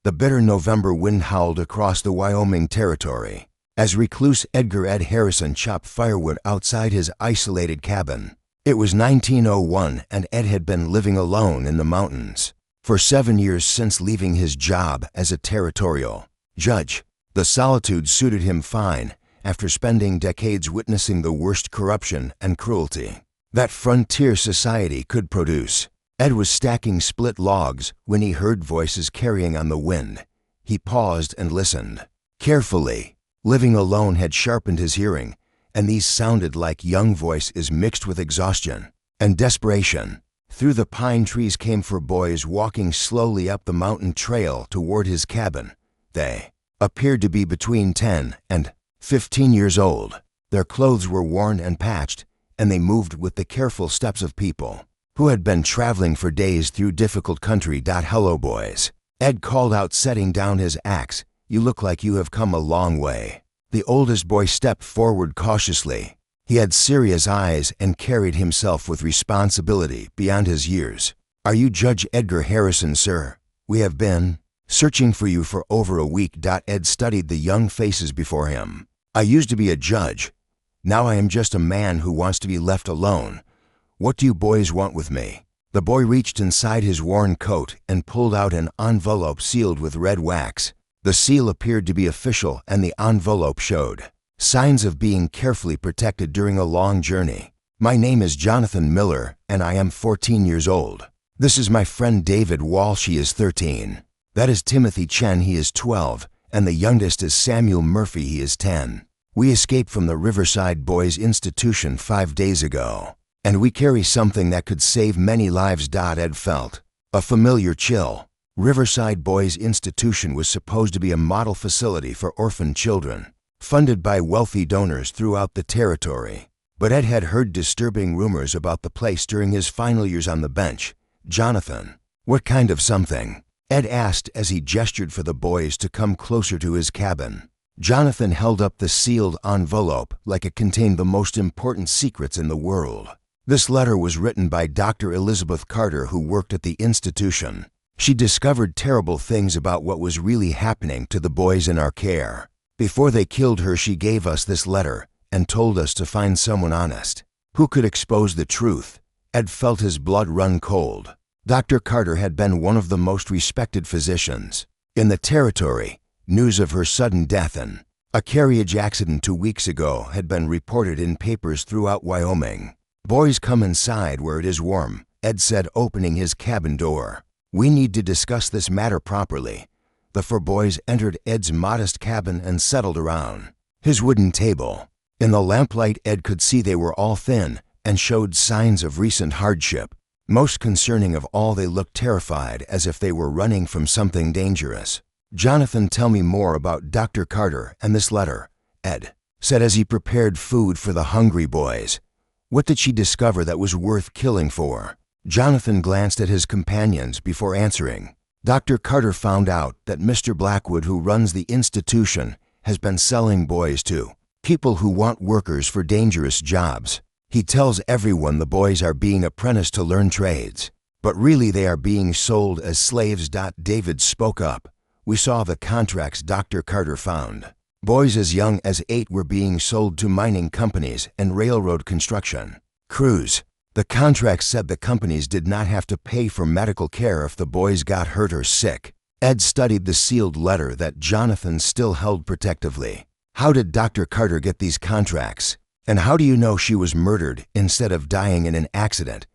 The bitter November wind howled across the Wyoming territory as recluse Edgar Ed Harrison chopped firewood outside his isolated cabin. It was 1901, and Ed had been living alone in the mountains for 7 years since leaving his job as a territorial judge. The solitude suited him fine after spending decades witnessing the worst corruption and cruelty that frontier society could produce. Ed was stacking split logs when he heard voices carrying on the wind. He paused and listened carefully. Living alone had sharpened his hearing, and these sounded like young voices mixed with exhaustion and desperation. Through the pine trees came four boys walking slowly up the mountain trail toward his cabin. They appeared to be between 10 and 15 years old. Their clothes were worn and patched, and they moved with the careful steps of people who had been traveling for days through difficult country. Hello, boys. Ed called out, setting down his axe. You look like you have come a long way. The oldest boy stepped forward cautiously. He had serious eyes and carried himself with responsibility beyond his years. Are you Judge Edgar Harrison, sir? We have been searching for you for over a week. Ed studied the young faces before him. I used to be a judge. Now I am just a man who wants to be left alone. What do you boys want with me? The boy reached inside his worn coat and pulled out an envelope sealed with red wax. The seal appeared to be official, and the envelope showed signs of being carefully protected during a long journey. My name is Jonathan Miller, and I am 14 years old. This is my friend David Walsh. He is 13. That is Timothy Chen. He is 12. And the youngest is Samuel Murphy. He is 10. We escaped from the Riverside Boys Institution 5 days ago, and we carry something that could save many lives. Ed felt a familiar chill. Riverside Boys Institution was supposed to be a model facility for orphan children, funded by wealthy donors throughout the territory. But Ed had heard disturbing rumors about the place during his final years on the bench. Jonathan, what kind of something? Ed asked as he gestured for the boys to come closer to his cabin. Jonathan held up the sealed envelope like it contained the most important secrets in the world. This letter was written by Dr. Elizabeth Carter, who worked at the institution. She discovered terrible things about what was really happening to the boys in our care. Before they killed her, she gave us this letter and told us to find someone honest who could expose the truth. Ed felt his blood run cold. Dr. Carter had been one of the most respected physicians in the territory. News of her sudden death and a carriage accident 2 weeks ago had been reported in papers throughout Wyoming. Boys, come inside where it is warm, Ed said, opening his cabin door. We need to discuss this matter properly. The four boys entered Ed's modest cabin and settled around his wooden table. In the lamplight, Ed could see they were all thin and showed signs of recent hardship. Most concerning of all, they looked terrified, as if they were running from something dangerous. Jonathan, tell me more about Dr. Carter and this letter, Ed said as he prepared food for the hungry boys. What did she discover that was worth killing for? Jonathan glanced at his companions before answering. Dr. Carter found out that Mr. Blackwood, who runs the institution, has been selling boys to people who want workers for dangerous jobs. He tells everyone the boys are being apprenticed to learn trades, but really they are being sold as slaves. David spoke up. We saw the contracts Dr. Carter found. Boys as young as 8 were being sold to mining companies and railroad construction crews. The contracts said the companies did not have to pay for medical care if the boys got hurt or sick. Ed studied the sealed letter that Jonathan still held protectively. How did Dr. Carter get these contracts? And how do you know she was murdered instead of dying in an accident?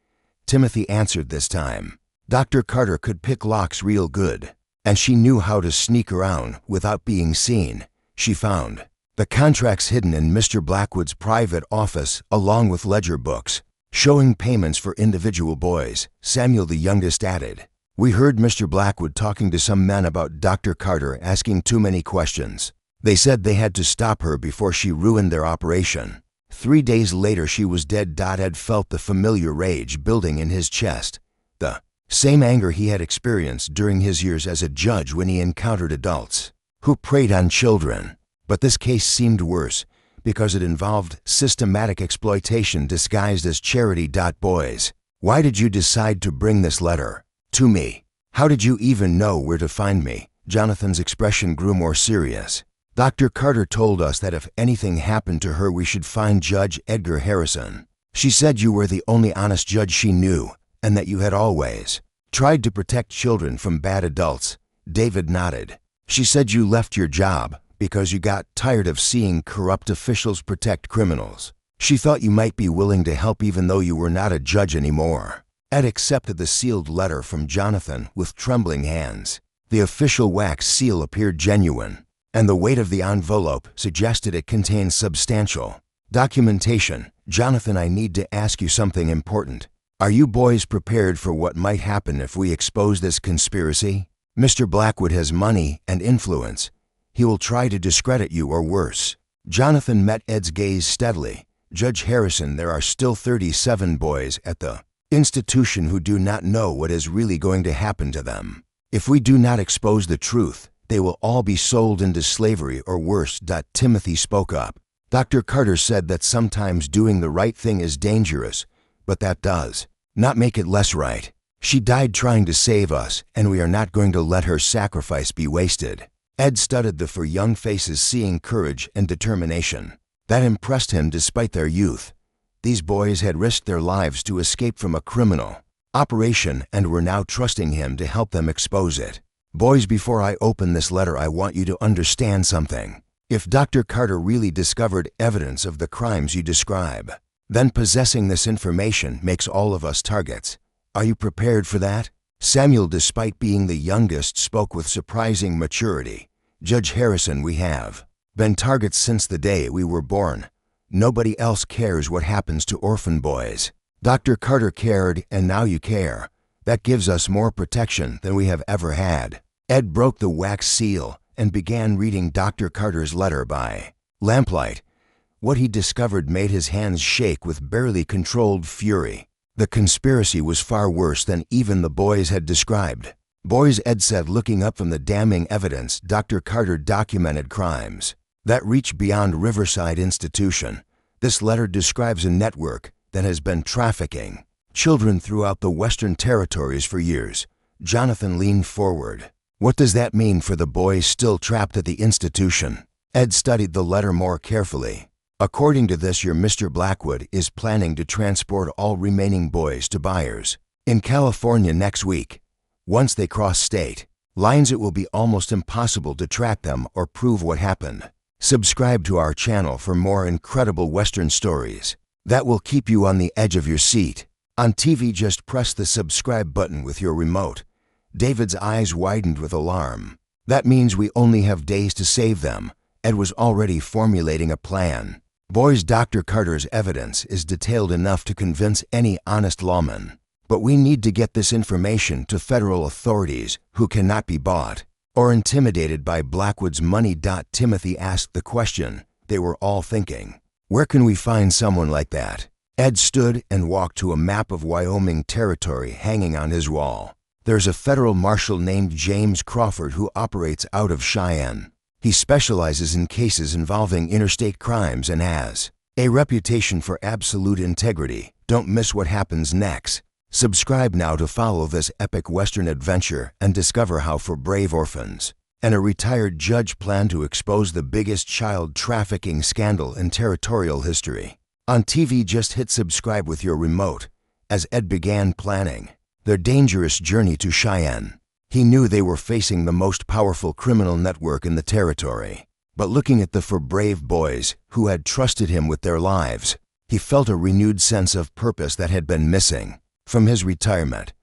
Timothy answered this time. Dr. Carter could pick locks real good, and she knew how to sneak around without being seen. She found the contracts hidden in Mr. Blackwood's private office, along with ledger books showing payments for individual boys. Samuel, the youngest, added, We heard Mr. Blackwood talking to some men about Dr. Carter asking too many questions. They said they had to stop her before she ruined their operation. 3 days later, she was dead. Ed felt the familiar rage building in his chest, the same anger he had experienced during his years as a judge when he encountered adults who preyed on children. But this case seemed worse because it involved systematic exploitation disguised as charity. Boys, why did you decide to bring this letter to me? How did you even know where to find me? Jonathan's expression grew more serious. Dr. Carter told us that if anything happened to her, we should find Judge Edgar Harrison. She said you were the only honest judge she knew, and that you had always tried to protect children from bad adults. David nodded. She said you left your job because you got tired of seeing corrupt officials protect criminals. She thought you might be willing to help even though you were not a judge anymore. Ed accepted the sealed letter from Jonathan with trembling hands. The official wax seal appeared genuine, and the weight of the envelope suggested it contained substantial documentation. Jonathan, I need to ask you something important. Are you boys prepared for what might happen if we expose this conspiracy? Mr. Blackwood has money and influence. He will try to discredit you or worse. Jonathan met Ed's gaze steadily. Judge Harrison, there are still 37 boys at the institution who do not know what is really going to happen to them. If we do not expose the truth, they will all be sold into slavery or worse. Timothy spoke up. Dr. Carter said that sometimes doing the right thing is dangerous, but that does not make it less right. She died trying to save us, and we are not going to let her sacrifice be wasted. Ed studied the four young faces, seeing courage and determination. That impressed him despite their youth. These boys had risked their lives to escape from a criminal operation and were now trusting him to help them expose it. Boys, before I open this letter, I want you to understand something. If Dr. Carter really discovered evidence of the crimes you describe, then possessing this information makes all of us targets. Are you prepared for that? Samuel, despite being the youngest, spoke with surprising maturity. Judge Harrison, we have been targets since the day we were born. Nobody else cares what happens to orphan boys. Dr. Carter cared, and now you care. That gives us more protection than we have ever had. Ed broke the wax seal and began reading Dr. Carter's letter by lamplight. What he discovered made his hands shake with barely controlled fury. The conspiracy was far worse than even the boys had described. Boys, Ed said, looking up from the damning evidence, Dr. Carter documented crimes that reach beyond Riverside Institution. This letter describes a network that has been trafficking children throughout the Western Territories for years. Jonathan leaned forward. What does that mean for the boys still trapped at the institution? Ed studied the letter more carefully. According to this, your Mr. Blackwood is planning to transport all remaining boys to buyers in California next week. Once they cross state lines, it will be almost impossible to track them or prove what happened. Subscribe to our channel for more incredible Western stories that will keep you on the edge of your seat. On TV, just press the subscribe button with your remote. David's eyes widened with alarm. That means we only have days to save them. Ed was already formulating a plan. Boys, Dr. Carter's evidence is detailed enough to convince any honest lawman. But we need to get this information to federal authorities who cannot be bought or intimidated by Blackwood's money. Timothy asked the question they were all thinking. Where can we find someone like that? Ed stood and walked to a map of Wyoming territory hanging on his wall. There's a federal marshal named James Crawford who operates out of Cheyenne. He specializes in cases involving interstate crimes and has a reputation for absolute integrity. Don't miss what happens next. Subscribe now to follow this epic Western adventure and discover how four brave orphans and a retired judge plan to expose the biggest child trafficking scandal in territorial history. On TV, just hit subscribe with your remote. As Ed began planning their dangerous journey to Cheyenne, he knew they were facing the most powerful criminal network in the territory. But looking at the four brave boys who had trusted him with their lives, he felt a renewed sense of purpose that had been missing. From his retirement,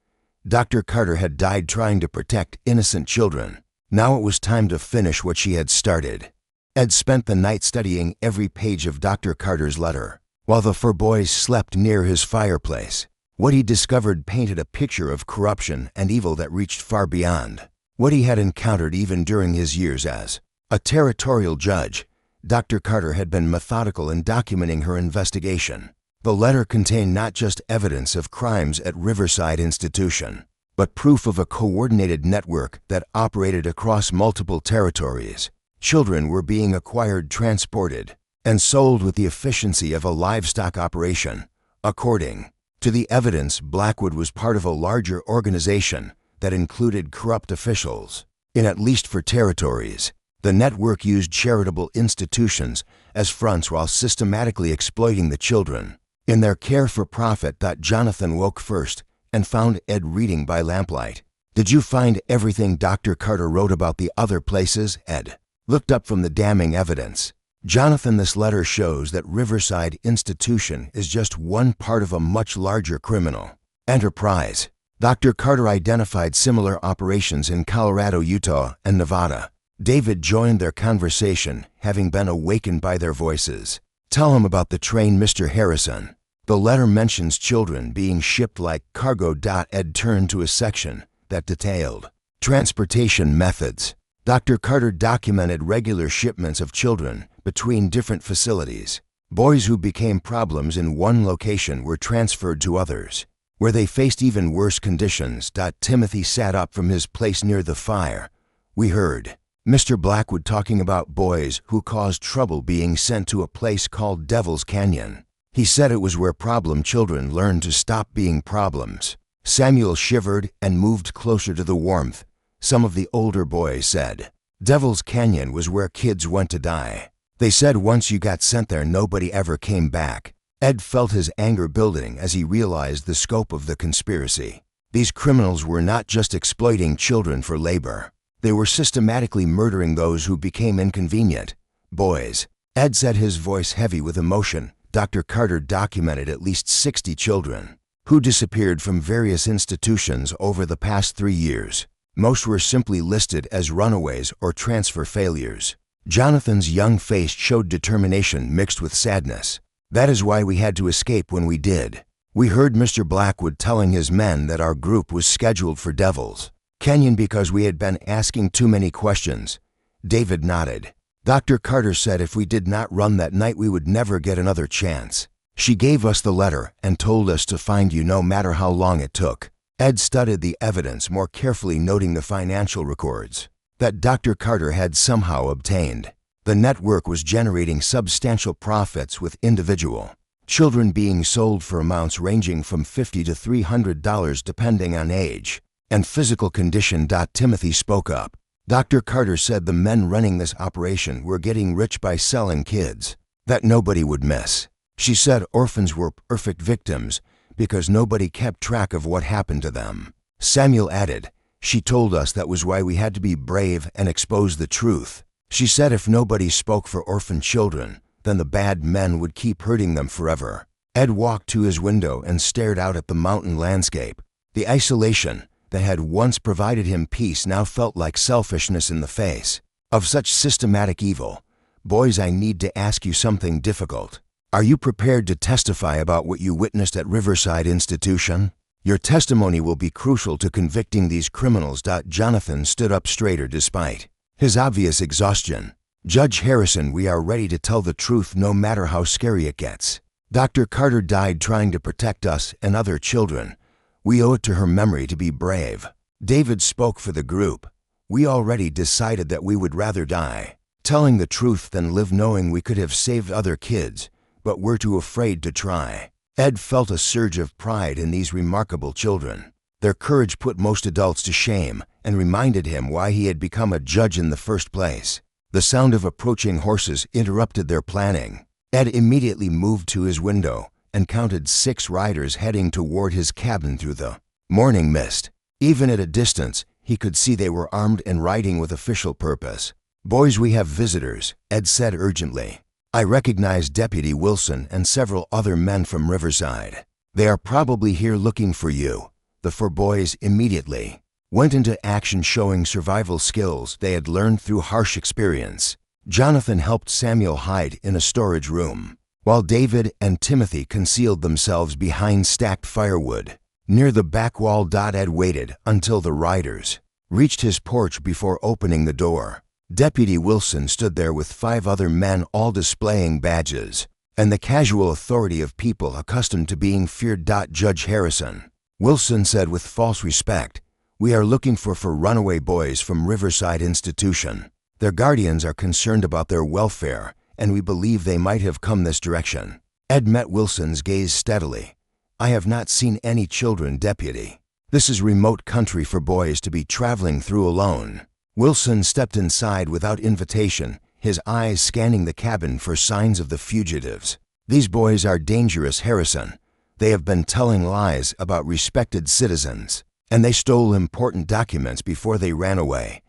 Dr. Carter had died trying to protect innocent children. Now it was time to finish what she had started. Ed spent the night studying every page of Dr. Carter's letter, while the four boys slept near his fireplace. What he discovered painted a picture of corruption and evil that reached far beyond what he had encountered even during his years as a territorial judge. Dr. Carter had been methodical in documenting her investigation. The letter contained not just evidence of crimes at Riverside Institution, but proof of a coordinated network that operated across multiple territories. Children were being acquired, transported, and sold with the efficiency of a livestock operation. According to the evidence, Blackwood was part of a larger organization that included corrupt officials. in at least 4 territories. The network used charitable institutions as fronts while systematically exploiting the children. In their care for profit, Jonathan woke first and found Ed reading by lamplight. "Did you find everything Dr. Carter wrote about the other places?" Ed looked up from the damning evidence. "Jonathan, this letter shows that Riverside Institution is just one part of a much larger criminal enterprise. Dr. Carter identified similar operations in Colorado, Utah, and Nevada." David joined their conversation, having been awakened by their voices. "Tell him about the train, Mr. Harrison." The letter mentions children being shipped like cargo. Ed turned to a section that detailed transportation methods. Dr. Carter documented regular shipments of children between different facilities. Boys who became problems in one location were transferred to others, where they faced even worse conditions. Timothy sat up from his place near the fire. "We heard Mr. Blackwood talking about boys who caused trouble being sent to a place called Devil's Canyon. He said it was where problem children learned to stop being problems." Samuel shivered and moved closer to the warmth. Some of the older boys said Devil's Canyon was where kids went to die. They said once you got sent there, nobody ever came back. Ed felt his anger building as he realized the scope of the conspiracy. These criminals were not just exploiting children for labor. They were systematically murdering those who became inconvenient. Boys. Ed said, his voice heavy with emotion. Dr. Carter documented at least 60 children who disappeared from various institutions over the past 3 years. Most were simply listed as runaways or transfer failures. Jonathan's young face showed determination mixed with sadness. "That is why we had to escape when we did. We heard Mr. Blackwood telling his men that our group was scheduled for Devil's Canyon because we had been asking too many questions." David nodded. "Dr. Carter said if we did not run that night, we would never get another chance. She gave us the letter and told us to find you no matter how long it took." Ed studied the evidence more carefully, noting the financial records that Dr. Carter had somehow obtained. The network was generating substantial profits, with individual children being sold for amounts ranging from $50 to $300 depending on age and physical condition. Timothy spoke up. "Dr. Carter said the men running this operation were getting rich by selling kids that nobody would miss. She said orphans were perfect victims because nobody kept track of what happened to them." Samuel added, "She told us that was why we had to be brave and expose the truth. She said if nobody spoke for orphan children, then the bad men would keep hurting them forever." Ed walked to his window and stared out at the mountain landscape. The isolation that had once provided him peace now felt like selfishness in the face of such systematic evil. "Boys, I need to ask you something difficult. Are you prepared to testify about what you witnessed at Riverside Institution? Your testimony will be crucial to convicting these criminals." Jonathan stood up straighter despite his obvious exhaustion. "Judge Harrison, we are ready to tell the truth no matter how scary it gets. Dr. Carter died trying to protect us and other children. We owe it to her memory to be brave." David spoke for the group. "We already decided that we would rather die telling the truth than live knowing we could have saved other kids, but we're too afraid to try." Ed felt a surge of pride in these remarkable children. Their courage put most adults to shame and reminded him why he had become a judge in the first place. The sound of approaching horses interrupted their planning. Ed immediately moved to his window and counted 6 riders heading toward his cabin through the morning mist. Even at a distance, he could see they were armed and riding with official purpose. "Boys, we have visitors," Ed said urgently. "I recognize Deputy Wilson and several other men from Riverside. They are probably here looking for you." The 4 boys immediately went into action, showing survival skills they had learned through harsh experience. Jonathan helped Samuel hide in a storage room, while David and Timothy concealed themselves behind stacked firewood near the back wall. Ed waited until the riders reached his porch before opening the door. Deputy Wilson stood there with 5 other men, all displaying badges and the casual authority of people accustomed to being feared. "Judge Harrison," Wilson said with false respect, "we are looking for 4 runaway boys from Riverside Institution. Their guardians are concerned about their welfare, and we believe they might have come this direction." Ed met Wilson's gaze steadily. "I have not seen any children, Deputy. This is remote country for boys to be traveling through alone. Wilson stepped inside without invitation, his eyes scanning the cabin for signs of the fugitives. "These boys are dangerous, Harrison. They have been telling lies about respected citizens, and they stole important documents before they ran away."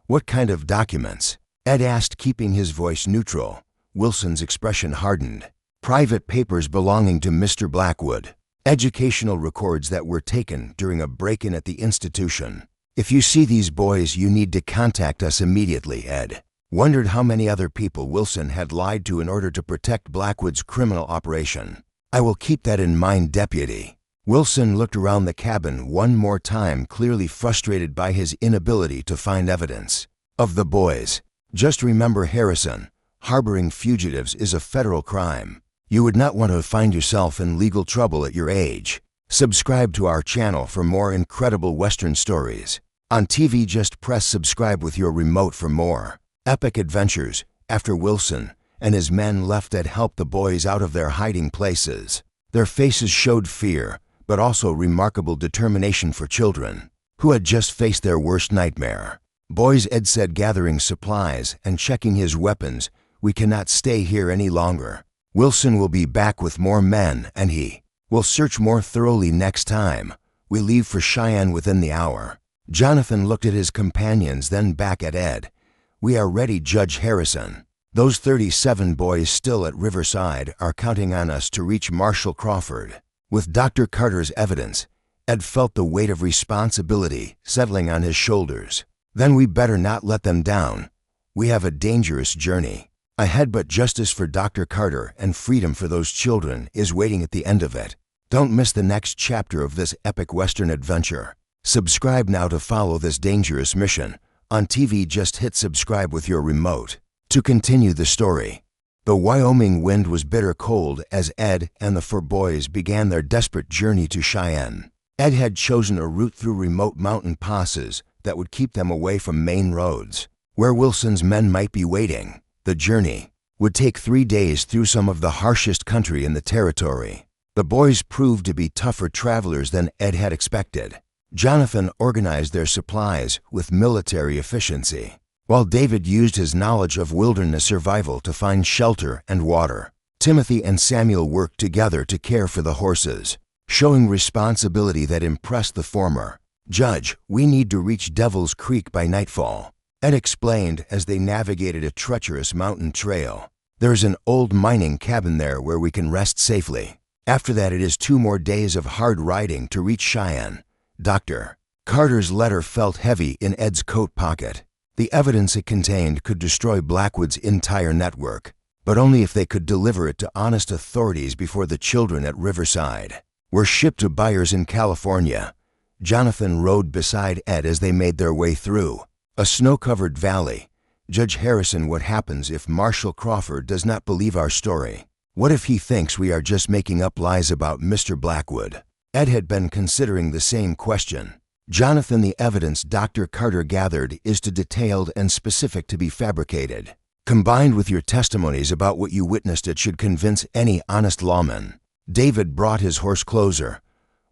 "What kind of documents?" Ed asked, keeping his voice neutral. Wilson's expression hardened. "Private papers belonging to Mr. Blackwood. Educational records that were taken during a break-in at the institution. If you see these boys, you need to contact us immediately." Ed wondered how many other people Wilson had lied to in order to protect Blackwood's criminal operation. "I will keep that in mind, Deputy." Wilson looked around the cabin one more time, clearly frustrated by his inability to find evidence of the boys. "Just remember, Harrison, harboring fugitives is a federal crime. You would not want to find yourself in legal trouble at your age." Subscribe to our channel for more incredible Western stories. On TV, just press subscribe with your remote for more epic adventures. After Wilson and his men left, Ed helped the boys out of their hiding places. Their faces showed fear, but also remarkable determination for children who had just faced their worst nightmare. "Boys," Ed said, gathering supplies and checking his weapons, "we cannot stay here any longer. Wilson will be back with more men, and he will search more thoroughly next time. We leave for Cheyenne within the hour." Jonathan looked at his companions, then back at Ed. "We are ready, Judge Harrison. Those 37 boys still at Riverside are counting on us to reach Marshall Crawford." With Dr. Carter's evidence, Ed felt the weight of responsibility settling on his shoulders. "Then we better not let them down. We have a dangerous journey ahead, but justice for Dr. Carter and freedom for those children is waiting at the end of it." Don't miss the next chapter of this epic Western adventure. Subscribe now to follow this dangerous mission. On TV, just hit subscribe with your remote. To continue the story. The Wyoming wind was bitter cold as Ed and the 4 boys began their desperate journey to Cheyenne. Ed had chosen a route through remote mountain passes that would keep them away from main roads, where Wilson's men might be waiting. The journey would take 3 days through some of the harshest country in the territory. The boys proved to be tougher travelers than Ed had expected. Jonathan organized their supplies with military efficiency, while David used his knowledge of wilderness survival to find shelter and water. Timothy and Samuel worked together to care for the horses, showing responsibility that impressed the former. "Judge, we need to reach Devil's Creek by nightfall," Ed explained as they navigated a treacherous mountain trail. "There's an old mining cabin there where we can rest safely. After that, it is 2 more days of hard riding to reach Cheyenne." Dr. Carter's letter felt heavy in Ed's coat pocket. The evidence it contained could destroy Blackwood's entire network, but only if they could deliver it to honest authorities before the children at Riverside were shipped to buyers in California. Jonathan rode beside Ed as they made their way through a snow-covered valley. "Judge Harrison, what happens if Marshall Crawford does not believe our story? What if he thinks we are just making up lies about Mr. Blackwood?" Ed had been considering the same question. "Jonathan, the evidence Dr. Carter gathered is too detailed and specific to be fabricated. Combined with your testimonies about what you witnessed, it should convince any honest lawman." David brought his horse closer.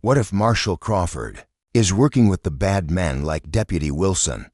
"What if Marshall Crawford is working with the bad men like Deputy Wilson?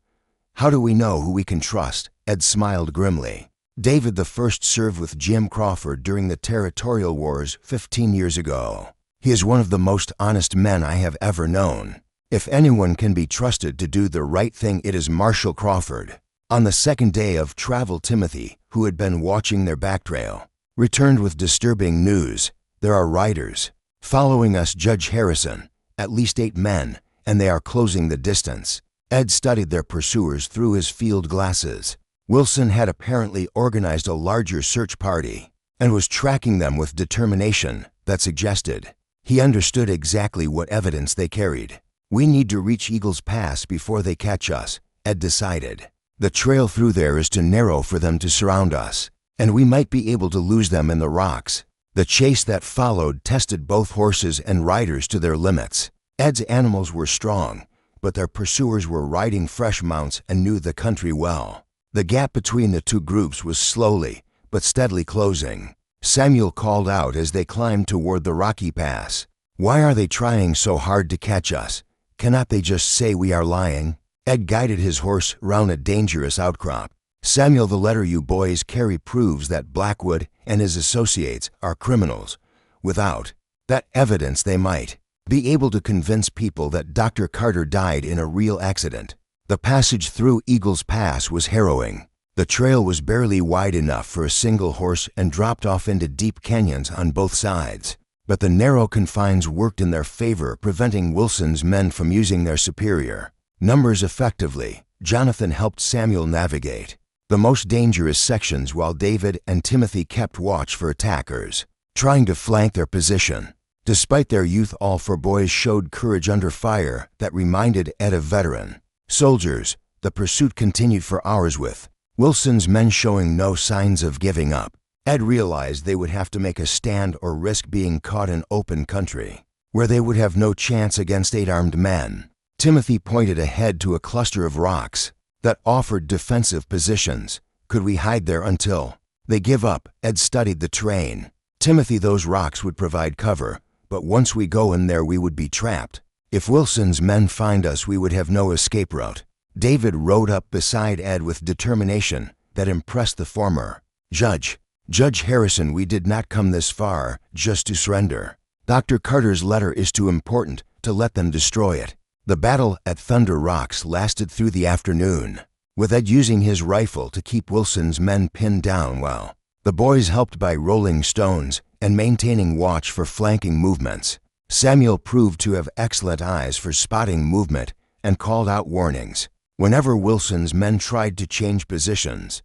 How do we know who we can trust?" Ed smiled grimly. "David the first served with Jim Crawford during the territorial wars 15 years ago. He is one of the most honest men I have ever known. If anyone can be trusted to do the right thing, it is Marshall Crawford." On the second day of travel, Timothy, who had been watching their backtrail, returned with disturbing news. "There are riders following us, Judge Harrison. At least 8 men, and they are closing the distance." Ed studied their pursuers through his field glasses. Wilson had apparently organized a larger search party and was tracking them with determination that suggested he understood exactly what evidence they carried. "We need to reach Eagle's Pass before they catch us," Ed decided. "The trail through there is too narrow for them to surround us, and we might be able to lose them in the rocks." The chase that followed tested both horses and riders to their limits. Ed's animals were strong, but their pursuers were riding fresh mounts and knew the country well. The gap between the 2 groups was slowly but steadily closing. Samuel called out as they climbed toward the rocky pass. "Why are they trying so hard to catch us? Cannot they just say we are lying?" Ed guided his horse round a dangerous outcrop. Samuel, the letter you boys carry proves that Blackwood and his associates are criminals. Without that evidence, they might be able to convince people that Dr. Carter died in a real accident. The passage through Eagles Pass was harrowing. The trail was barely wide enough for a single horse and dropped off into deep canyons on both sides. But the narrow confines worked in their favor, preventing Wilson's men from using their superior numbers effectively. Jonathan helped Samuel navigate the most dangerous sections while David and Timothy kept watch for attackers trying to flank their position. Despite their youth, all four boys showed courage under fire that reminded Ed of veteran soldiers. The pursuit continued for hours with Wilson's men showing no signs of giving up. Ed realized they would have to make a stand or risk being caught in open country, where they would have no chance against 8 armed men. Timothy pointed ahead to a cluster of rocks that offered defensive positions. Could we hide there until they give up? Ed studied the terrain. Timothy, those rocks would provide cover, but once we go in there we would be trapped. If Wilson's men find us, we would have no escape route. David rode up beside Ed with determination that impressed the former. Judge Harrison, we did not come this far just to surrender. Dr. Carter's letter is too important to let them destroy it. The battle at Thunder Rocks lasted through the afternoon, with Ed using his rifle to keep Wilson's men pinned down while the boys helped by rolling stones and maintaining watch for flanking movements. Samuel proved to have excellent eyes for spotting movement and called out warnings whenever Wilson's men tried to change positions.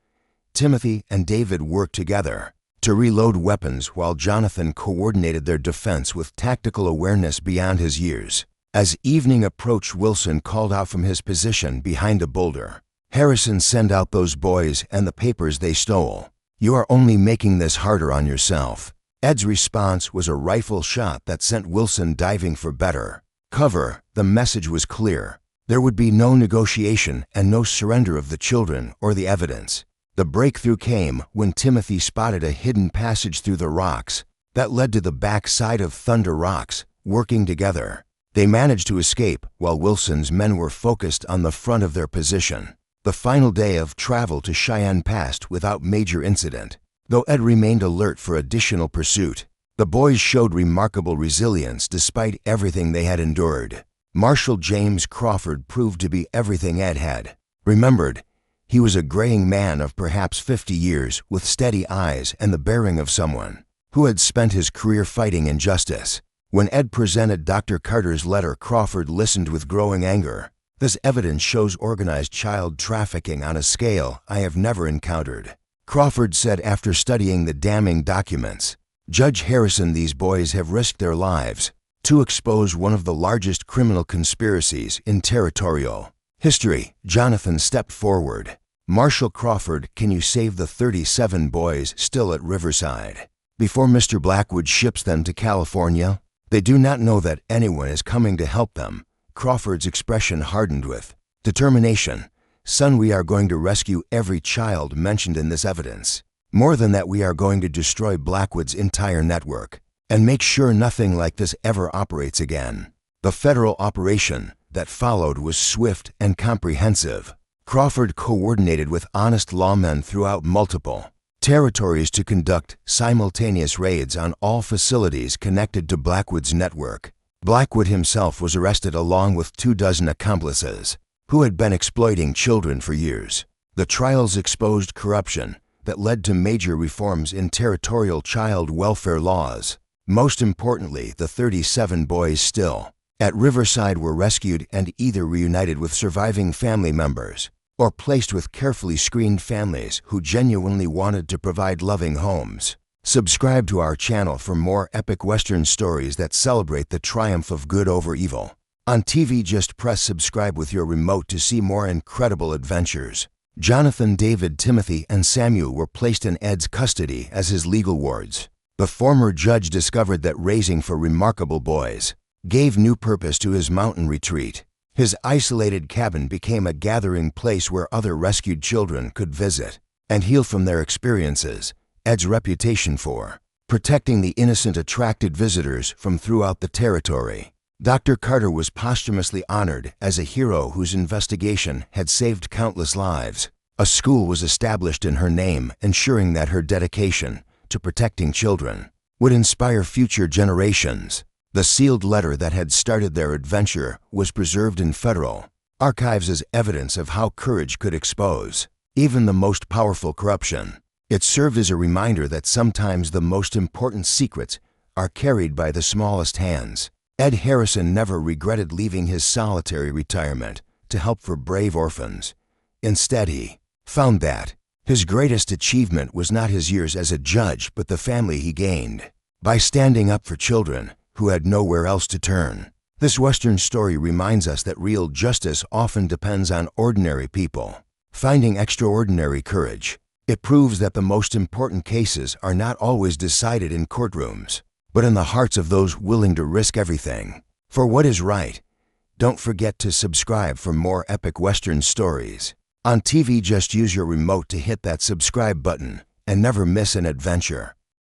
Timothy and David worked together to reload weapons while Jonathan coordinated their defense with tactical awareness beyond his years. As evening approached, Wilson called out from his position behind a boulder. Harrison, send out those boys and the papers they stole. You are only making this harder on yourself. Ed's response was a rifle shot that sent Wilson diving for better cover. The message was clear. There would be no negotiation and no surrender of the children or the evidence. The breakthrough came when Timothy spotted a hidden passage through the rocks that led to the back side of Thunder Rocks. Working together, they managed to escape while Wilson's men were focused on the front of their position. The final day of travel to Cheyenne passed without major incident, though Ed remained alert for additional pursuit. The boys showed remarkable resilience despite everything they had endured. Marshal James Crawford proved to be everything Ed had remembered. He was a graying man of perhaps 50 years with steady eyes and the bearing of someone who had spent his career fighting injustice. When Ed presented Dr. Carter's letter, Crawford listened with growing anger. This evidence shows organized child trafficking on a scale I have never encountered, Crawford said after studying the damning documents. Judge Harrison, these boys have risked their lives to expose one of the largest criminal conspiracies in territorial history. Jonathan stepped forward. Marshal Crawford, can you save the 37 boys still at Riverside before Mr. Blackwood ships them to California? They do not know that anyone is coming to help them. Crawford's expression hardened with determination. Son, we are going to rescue every child mentioned in this evidence. More than that, we are going to destroy Blackwood's entire network and make sure nothing like this ever operates again. The federal operation that followed was swift and comprehensive. Crawford coordinated with honest lawmen throughout multiple territories to conduct simultaneous raids on all facilities connected to Blackwood's network. Blackwood himself was arrested along with 24 accomplices who had been exploiting children for years. The trials exposed corruption that led to major reforms in territorial child welfare laws. Most importantly, the 37 boys still at Riverside were rescued and either reunited with surviving family members or placed with carefully screened families who genuinely wanted to provide loving homes. Subscribe to our channel for more epic Western stories that celebrate the triumph of good over evil. On TV, just press subscribe with your remote to see more incredible adventures. Jonathan, David, Timothy, and Samuel were placed in Ed's custody as his legal wards. The former judge discovered that raising for remarkable boys gave new purpose to his mountain retreat. His isolated cabin became a gathering place where other rescued children could visit and heal from their experiences. Ed's reputation for protecting the innocent attracted visitors from throughout the territory. Dr. Carter was posthumously honored as a hero whose investigation had saved countless lives. A school was established in her name, ensuring that her dedication to protecting children would inspire future generations. The sealed letter that had started their adventure was preserved in federal archives as evidence of how courage could expose even the most powerful corruption. It served as a reminder that sometimes the most important secrets are carried by the smallest hands. Ed Harrison never regretted leaving his solitary retirement to help for brave orphans. Instead, he found that his greatest achievement was not his years as a judge, but the family he gained by standing up for children who had nowhere else to turn. This Western story reminds us that real justice often depends on ordinary people finding extraordinary courage. It proves that the most important cases are not always decided in courtrooms, but in the hearts of those willing to risk everything for what is right. Don't forget to subscribe for more epic Western stories. On TV, just use your remote to hit that subscribe button and never miss an adventure.